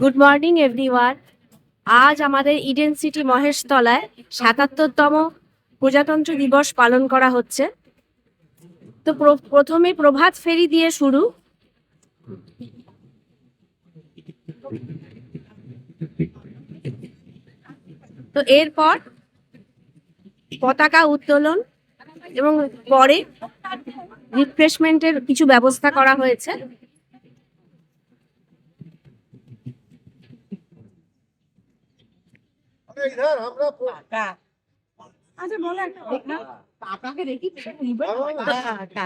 Good morning everyone. আজ আমাদের Eden city মহেশতলায় ৭৭তম প্রজাতন্ত্র দিবস পালন করা হচ্ছে। তো প্রথমে প্রভাত ফেরি দিয়ে শুরু। তো এরপর পতাকা উত্তোলন এবং পরে রিফ্রেশমেন্টের কিছু ব্যবস্থা করা হয়েছে।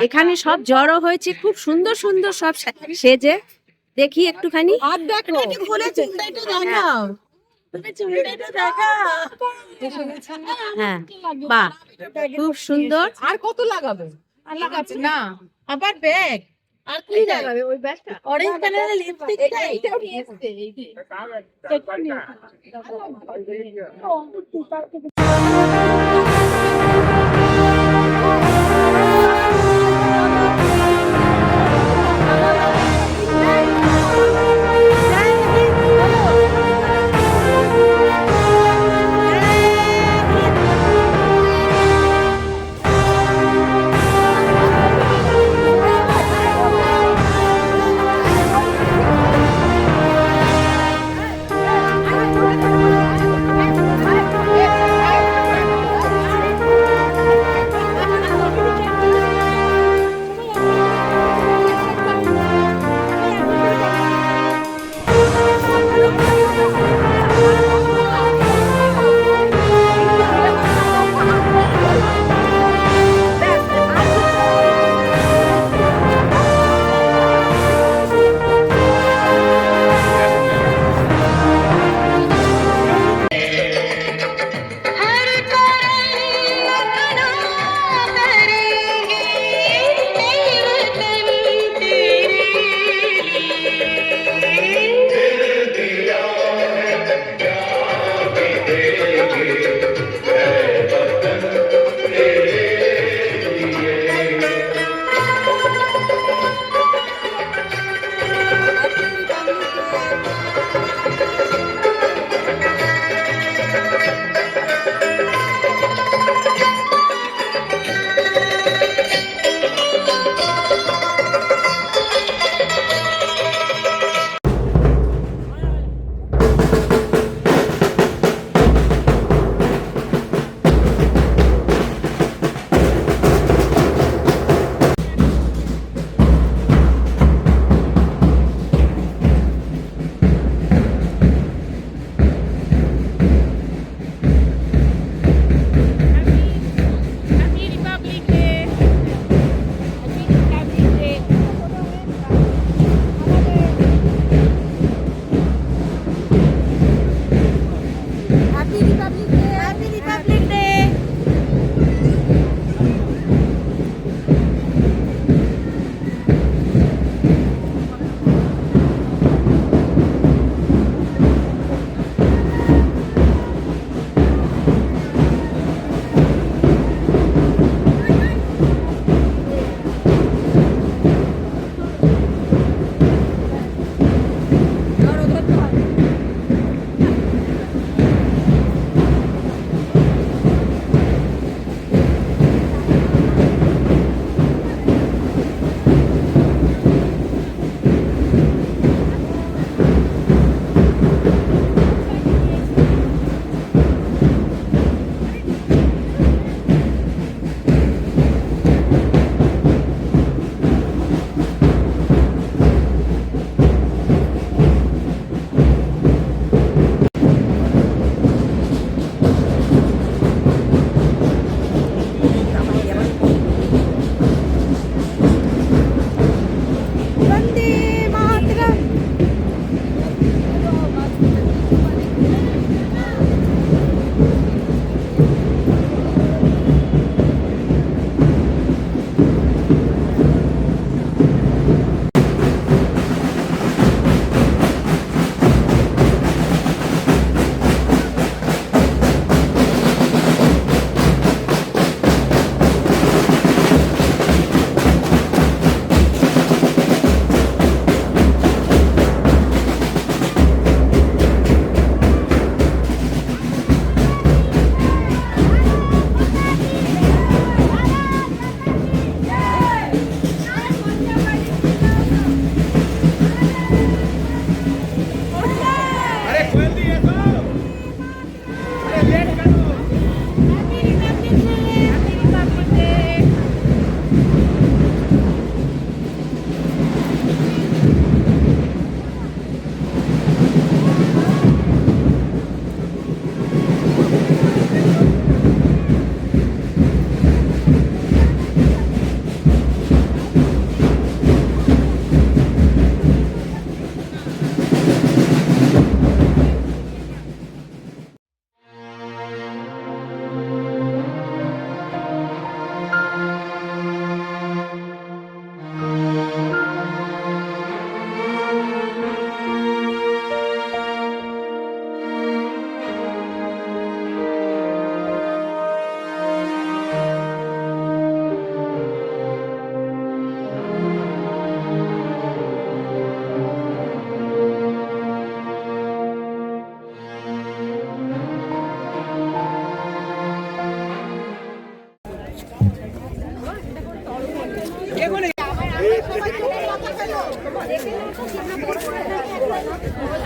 এখানে সব জড়ো হয়েছে, খুব সুন্দর সুন্দর সব সেজে। দেখি একটুখানি। হ্যাঁ, বাহ, খুব সুন্দর। আর কত লাগাবে? ঠিক আছে না, আবার ব্যাগ আর কি লাগাবে? ওই ব্যাগটা অরেঞ্জ কালারের লিপস্টিকটা এইটাও নিয়ে এসেছে। এই যে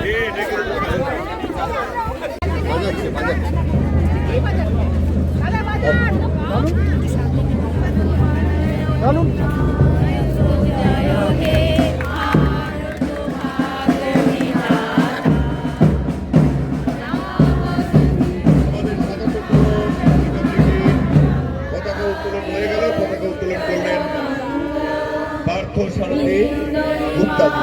পতাকা উত্তোলন হয়ে গেল, পতাকা উত্তোলন করলেন পার্থ সারথী গুপ্তাজি।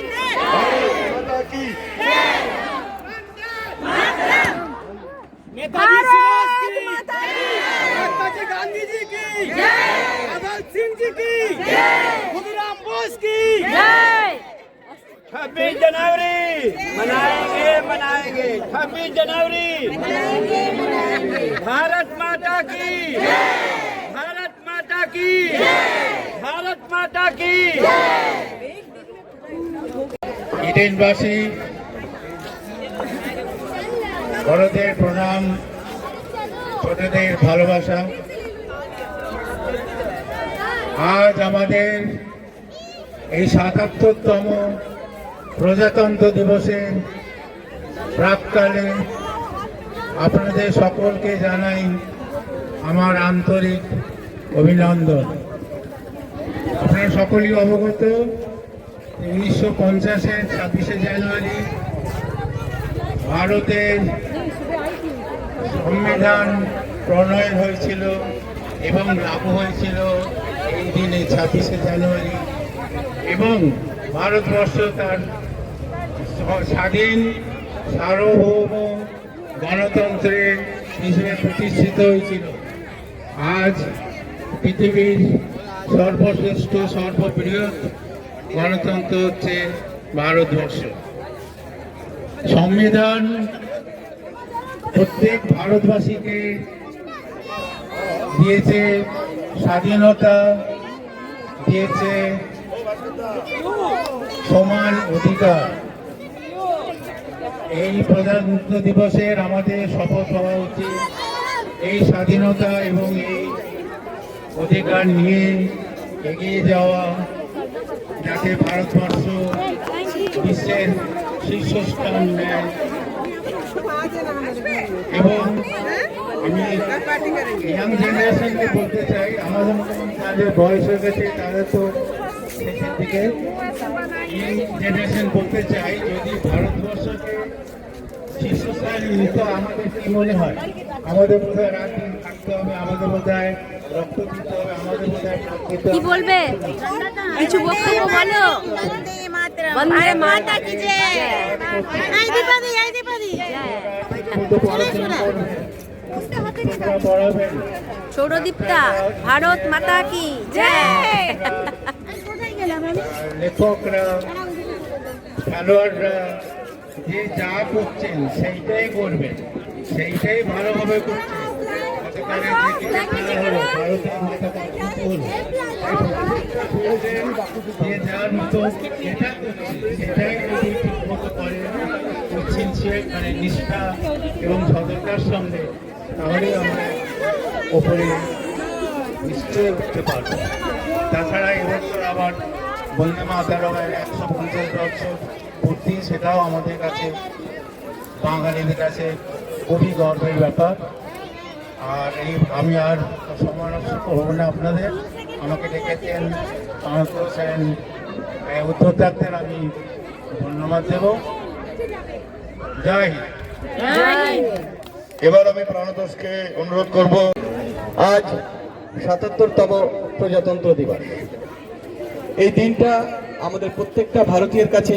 माता की नेताजी सुभाष की, महात्मा जी गांधी जी की, भगत सिंह जी की, खुदीराम बोस की। 26 जनवरी मनाएंगे मनाएंगे 26 जनवरी भारत माता की, भारत माता की, भारत माता की। ইডেনবাসী বড়দের প্রণাম, ছোটদের ভালোবাসা। আজ আমাদের এই ৭৭তম প্রজাতন্ত্র দিবসের প্রাক্কালে আপনাদের সকলকে জানাই আমার আন্তরিক অভিনন্দন। আপনারা সকলেই অবগত 1950-এর 26শে জানুয়ারি ভারতের সংবিধান প্রণয়ন হয়েছিল এবং লাগু হয়েছিল এই দিনে 26শে জানুয়ারি, এবং ভারতবর্ষ তার স্বাধীন সার্বভৌম গণতন্ত্রের হিসেবে প্রতিষ্ঠিত হয়েছিল। আজ পৃথিবীর সর্বশ্রেষ্ঠ সর্ববৃহৎ গণতন্ত্র হচ্ছে ভারতবর্ষ। সংবিধান প্রত্যেক ভারতবাসীকে দিয়েছে স্বাধীনতা, দিয়েছে সমান অধিকার। এই প্রজাতন্ত্র দিবসের আমাদের শপথ হওয়া উচিত এই স্বাধীনতা এবং এই অধিকার নিয়ে এগিয়ে যাওয়া, যাতে ভারতবর্ষ বিশ্বের শীর্ষস্থান নেয়। এবং আমি ইয়াং জেনারেশনকে বলতে চাই, আমাদের মতন যাদের বয়স হয়ে গেছে তারা তো শেষের দিকে, ইয়াং জেনারেশন বলতে চাই, যদি ভারতবর্ষকে শীর্ষস্থানে নিতে আমাদের কি মনে হয়? আমাদের বোধহয় রাত দিন থাকতে হবে, আমাদের বোধহয় রক্ত দিতে হবে, আমাদের বোধহয় কি বলবে? কিছু বক্তব্য বলো। বন্দে মাতা কি জয়। সৌরদীপ্তা, ভারত মাতা কি জয়। লেখকরা, খেলোয়াড়রা যে যা করছেন সেইটাই করবেন, সেইটাই ভালোভাবে করছেন। গতকালের যে ক্রিকেট খেলা হলো, ভারতের মাতাটা জিতে হলো, যে যার মতো যেটা করছে সেটাই যদি ঠিক মতো করে, মানে নিষ্ঠা এবং সততার সঙ্গে, তাহলে আমরা ওপরে নিশ্চয় উঠতে পারবো। তাছাড়া এবছর আবার বন্দে মাতরম 150 বছর পূর্তি, সেটাও আমাদের কাছে, বাঙালিদের কাছে খুবই গর্বের ব্যাপার। আর এই আমি আর সময় নষ্ট করবো না আপনাদের, আমাকে ডেকেছেন প্রাণত সেন উদ্যোক্তাদের আমি ধন্যবাদ দেব। জয় হিন্দ। এবার আমি প্রাণতোষকে অনুরোধ করব, আজ ৭৭তম প্রজাতন্ত্র দিবস। এই দিনটা আমাদের প্রত্যেকটা ভারতীয়ের কাছে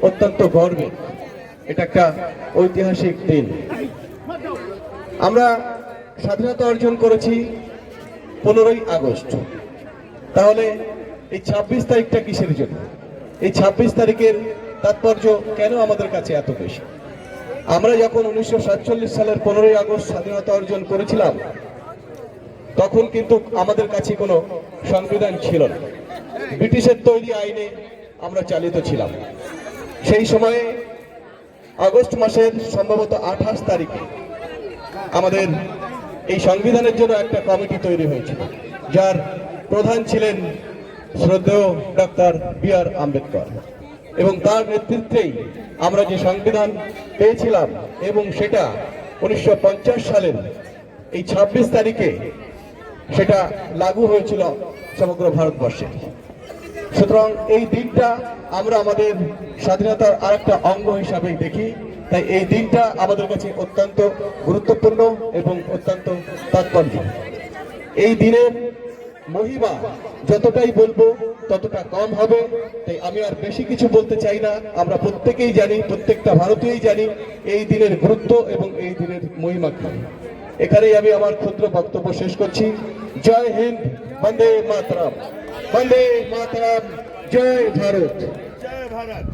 অত্যন্ত গর্বের। এটা একটা ঐতিহাসিক দিন। আমরা স্বাধীনতা অর্জন করেছি 15ই আগস্ট। তাহলে এই 26 তারিখটা কিসের জন্য? এই 26 তারিখের তাৎপর্য কেন আমাদের কাছে এত বেশি? আমরা যখন 1947 সালের 15ই আগস্ট স্বাধীনতা অর্জন করেছিলাম, তখন কিন্তু আমাদের কাছে কোনো সংবিধান ছিল না। ব্রিটিশের তৈরি আইনে আমরা চালিত ছিলাম। সেই সময়ে আগস্ট মাসের সম্ভবত 28 তারিখে আমাদের এই সংবিধানের জন্য একটা কমিটি তৈরি হয়েছিল, যার প্রধান ছিলেন শ্রদ্ধেয় ডক্টর বি.আর. আম্বেদকর, এবং তার নেতৃত্বেই আমরা যে সংবিধান পেয়েছিলাম, এবং সেটা 1950 সালের এই 26 তারিখে সেটা লাগু হয়েছিল সমগ্র ভারতবর্ষে। সুতরাং এই দিনটা আমরা আমাদের স্বাধীনতার আরেকটা অঙ্গ হিসাবে দেখি। তাই এই দিনটা আমাদের কাছে অত্যন্ত গুরুত্বপূর্ণ এবং অত্যন্ত তাৎপর্য। এই দিনের মহিমা যতটাই বলবো ততটা কম হবে। তাই আমি আর বেশি কিছু বলতে চাই না। আমরা প্রত্যেকেই জানি, প্রত্যেকটা ভারতীয়ই জানি এই দিনের গুরুত্ব এবং এই দিনের মহিমা কি। এখানেই আমি আমার ক্ষুদ্র বক্তব্য শেষ করছি। জয় হিন্দ, বন্দে মাতরম, বন্দে মাতরম, জয় ভারত। জয় ভারত।